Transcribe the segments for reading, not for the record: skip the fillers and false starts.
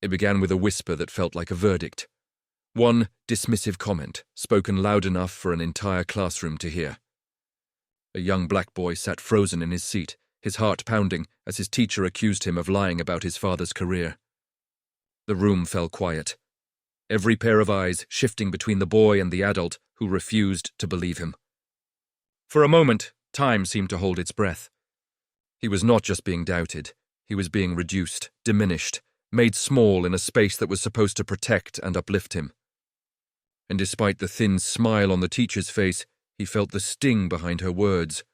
It began with a whisper that felt like a verdict. One dismissive comment, spoken loud enough for an entire classroom to hear. A young black boy sat frozen in his seat, his heart pounding as his teacher accused him of lying about his father's career. The room fell quiet, every pair of eyes shifting between the boy and the adult who refused to believe him. For a moment, time seemed to hold its breath. He was not just being doubted, he was being reduced, diminished, made small in a space that was supposed to protect and uplift him. And despite the thin smile on the teacher's face, he felt the sting behind her words,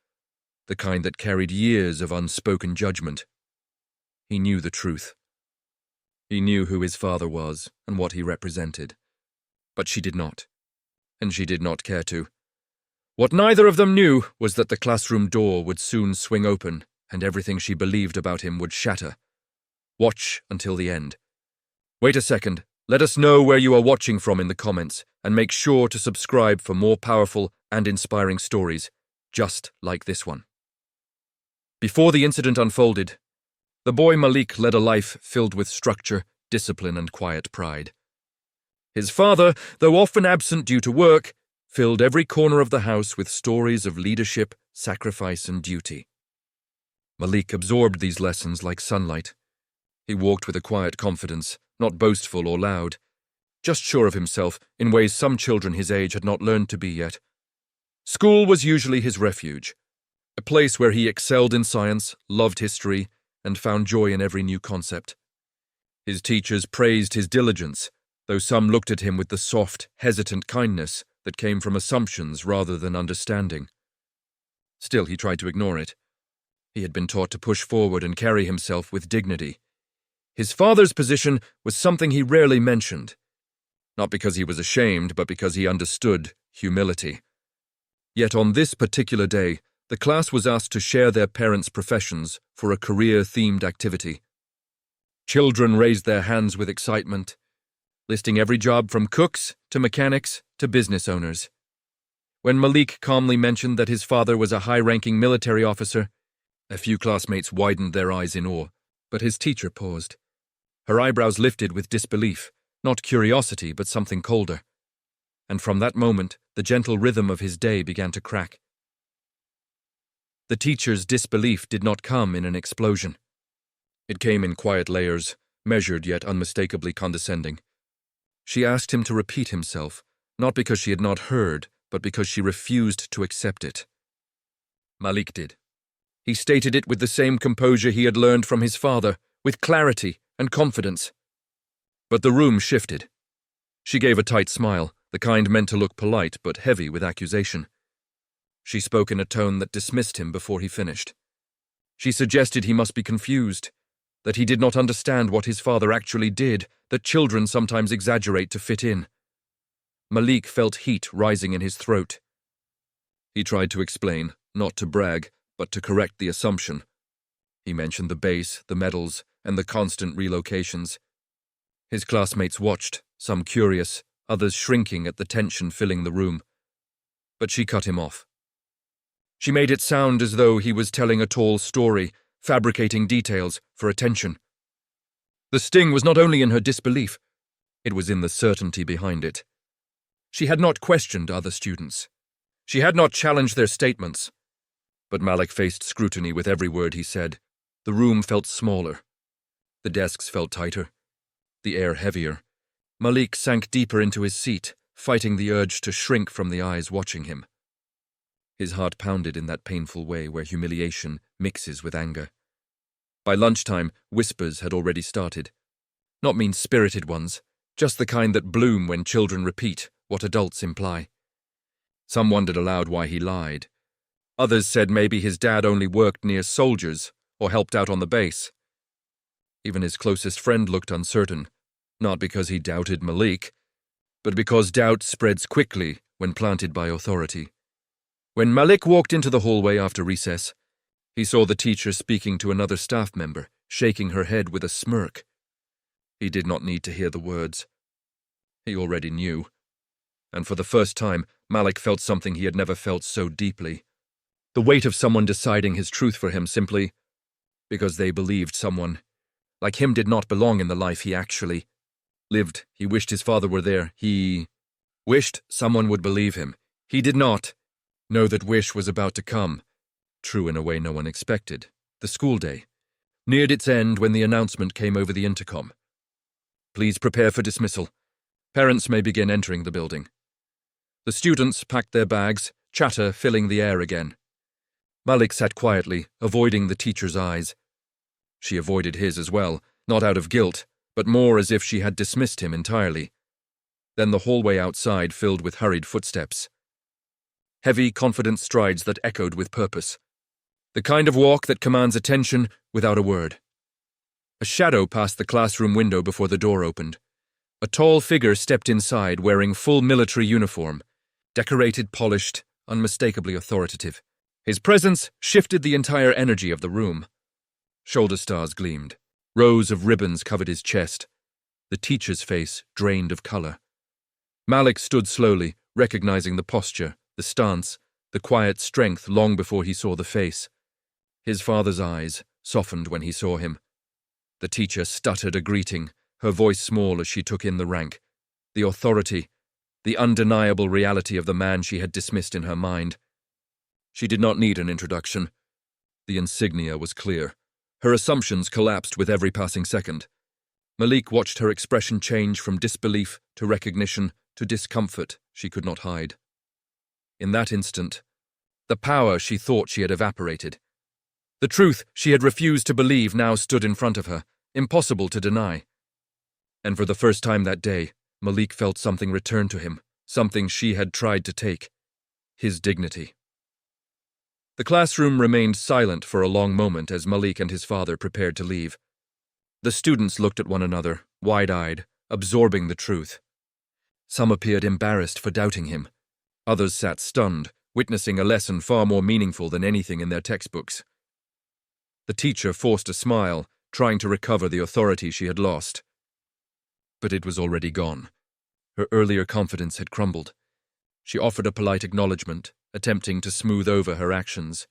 the kind that carried years of unspoken judgment. He knew the truth. He knew who his father was and what he represented. But she did not. And she did not care to. What neither of them knew was that the classroom door would soon swing open and everything she believed about him would shatter. Watch until the end. Wait a second. Let us know where you are watching from in the comments, and make sure to subscribe for more powerful and inspiring stories, just like this one. Before the incident unfolded, the boy Malik led a life filled with structure, discipline, and quiet pride. His father, though often absent due to work, filled every corner of the house with stories of leadership, sacrifice, and duty. Malik absorbed these lessons like sunlight. He walked with a quiet confidence, not boastful or loud, just sure of himself in ways some children his age had not learned to be yet. School was usually his refuge, a place where he excelled in science, loved history, and found joy in every new concept. His teachers praised his diligence, though some looked at him with the soft, hesitant kindness that came from assumptions rather than understanding. Still, he tried to ignore it. He had been taught to push forward and carry himself with dignity. His father's position was something he rarely mentioned, not because he was ashamed, but because he understood humility. Yet on this particular day, the class was asked to share their parents' professions for a career-themed activity. Children raised their hands with excitement, listing every job from cooks to mechanics to business owners. When Malik calmly mentioned that his father was a high-ranking military officer, a few classmates widened their eyes in awe, but his teacher paused. Her eyebrows lifted with disbelief, not curiosity, but something colder. And from that moment, the gentle rhythm of his day began to crack. The teacher's disbelief did not come in an explosion. It came in quiet layers, measured yet unmistakably condescending. She asked him to repeat himself, not because she had not heard, but because she refused to accept it. Malik did. He stated it with the same composure he had learned from his father, with clarity and confidence. But the room shifted. She gave a tight smile, the kind meant to look polite but heavy with accusation. She spoke in a tone that dismissed him before he finished. She suggested he must be confused, that he did not understand what his father actually did, that children sometimes exaggerate to fit in. Malik felt heat rising in his throat. He tried to explain, not to brag, but to correct the assumption. He mentioned the base, the medals, and the constant relocations. His classmates watched, some curious, others shrinking at the tension filling the room. But she cut him off. She made it sound as though he was telling a tall story, fabricating details for attention. The sting was not only in her disbelief, it was in the certainty behind it. She had not questioned other students. She had not challenged their statements. But Malik faced scrutiny with every word he said. The room felt smaller. The desks felt tighter. The air heavier. Malik sank deeper into his seat, fighting the urge to shrink from the eyes watching him. His heart pounded in that painful way where humiliation mixes with anger. By lunchtime, whispers had already started. Not mean-spirited ones, just the kind that bloom when children repeat what adults imply. Some wondered aloud why he lied. Others said maybe his dad only worked near soldiers or helped out on the base. Even his closest friend looked uncertain, not because he doubted Malik, but because doubt spreads quickly when planted by authority. When Malik walked into the hallway after recess, he saw the teacher speaking to another staff member, shaking her head with a smirk. He did not need to hear the words. He already knew. And for the first time, Malik felt something he had never felt so deeply. The weight of someone deciding his truth for him simply because they believed someone like him did not belong in the life he actually lived. He wished his father were there. He wished someone would believe him. He did not know that wish was about to come, true in a way no one expected. The school day neared its end when the announcement came over the intercom. Please prepare for dismissal. Parents may begin entering the building. The students packed their bags, chatter filling the air again. Malik sat quietly, avoiding the teacher's eyes. She avoided his as well, not out of guilt, but more as if she had dismissed him entirely. Then the hallway outside filled with hurried footsteps. Heavy, confident strides that echoed with purpose. The kind of walk that commands attention without a word. A shadow passed the classroom window before the door opened. A tall figure stepped inside wearing full military uniform, decorated, polished, unmistakably authoritative. His presence shifted the entire energy of the room. Shoulder stars gleamed. Rows of ribbons covered his chest. The teacher's face drained of color. Malik stood slowly, recognizing the posture, the stance, the quiet strength long before he saw the face. His father's eyes softened when he saw him. The teacher stuttered a greeting, her voice small as she took in the rank. The authority, the undeniable reality of the man she had dismissed in her mind. She did not need an introduction. The insignia was clear. Her assumptions collapsed with every passing second. Malik watched her expression change from disbelief to recognition to discomfort she could not hide. In that instant, the power she thought she had evaporated. The truth she had refused to believe now stood in front of her, impossible to deny. And for the first time that day, Malik felt something return to him, something she had tried to take. His dignity. The classroom remained silent for a long moment as Malik and his father prepared to leave. The students looked at one another, wide-eyed, absorbing the truth. Some appeared embarrassed for doubting him. Others sat stunned, witnessing a lesson far more meaningful than anything in their textbooks. The teacher forced a smile, trying to recover the authority she had lost. But it was already gone. Her earlier confidence had crumbled. She offered a polite acknowledgement, attempting to smooth over her actions.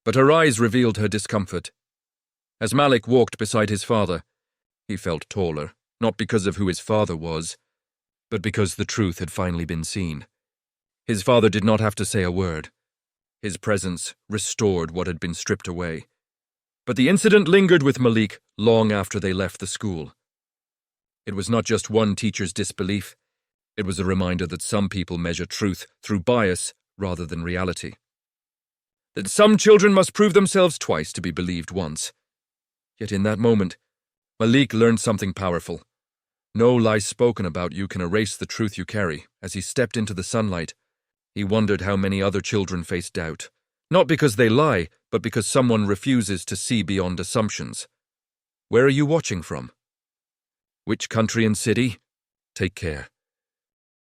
But her eyes revealed her discomfort. As Malik walked beside his father, he felt taller, not because of who his father was, but because the truth had finally been seen. His father did not have to say a word. His presence restored what had been stripped away. But the incident lingered with Malik long after they left the school. It was not just one teacher's disbelief. It was a reminder that some people measure truth through bias rather than reality. That some children must prove themselves twice to be believed once. Yet in that moment, Malik learned something powerful. No lie spoken about you can erase the truth you carry. As he stepped into the sunlight, he wondered how many other children face doubt. Not because they lie, but because someone refuses to see beyond assumptions. Where are you watching from? Which country and city? Take care.